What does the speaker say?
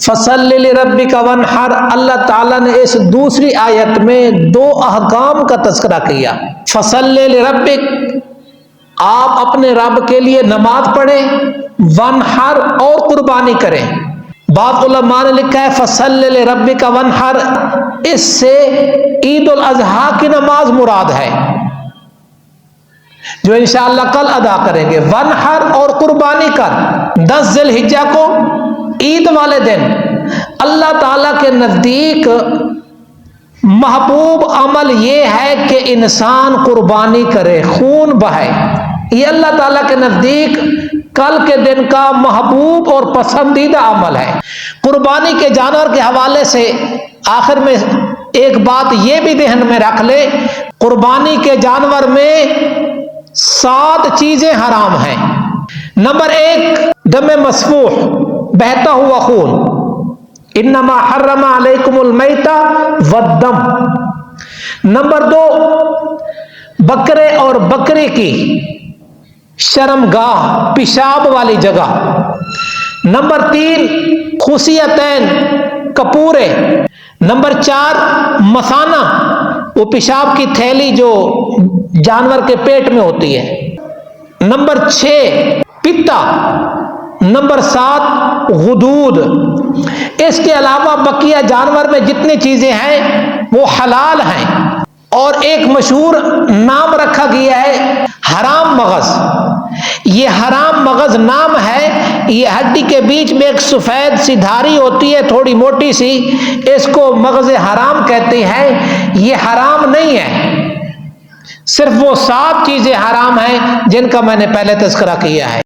فصلی لربک وانحر، اللہ تعالیٰ نے اس دوسری آیت میں دو احکام کا تذکرہ کیا۔ فصلی لربک، آپ اپنے رب کے لیے نماز پڑھیں، وانحر اور قربانی کریں۔ بعض علماء نے لکھا ہے فصلی لربک وانحر، اس سے عید الاضحیٰ کی نماز مراد ہے جو انشاءاللہ کل ادا کریں گے۔ وانحر اور قربانی کر، 10 ذی الحجہ کو عید والے دن اللہ تعالیٰ کے نزدیک محبوب عمل یہ ہے کہ انسان قربانی کرے، خون بہائے۔ یہ اللہ تعالیٰ کے نزدیک کل کے دن کا محبوب اور پسندیدہ عمل ہے۔ قربانی کے جانور کے حوالے سے آخر میں ایک بات یہ بھی ذہن میں رکھ لے، قربانی کے جانور میں 7 چیزیں حرام ہیں۔ نمبر 1، دم مسفوح، بہتا ہوا خون، انما حرم علیکم المیت والدم۔ نمبر 2، بکرے اور بکری کی شرمگاہ، پیشاب والی جگہ۔ نمبر 3، خصیتین، کپورے۔ نمبر 4، مثانہ، وہ پیشاب کی تھیلی جو جانور کے پیٹ میں ہوتی ہے۔ نمبر 6، پتا۔ نمبر 7، غدود۔ اس کے علاوہ بقیہ جانور میں جتنی چیزیں ہیں وہ حلال ہیں، اور ایک مشہور نام رکھا گیا ہے حرام مغز۔ یہ حرام مغز نام ہے، یہ ہڈی کے بیچ میں ایک سفید سی دھاری ہوتی ہے تھوڑی موٹی سی، اس کو مغز حرام کہتے ہیں۔ یہ حرام نہیں ہے، صرف وہ 7 چیزیں حرام ہیں جن کا میں نے پہلے تذکرہ کیا ہے۔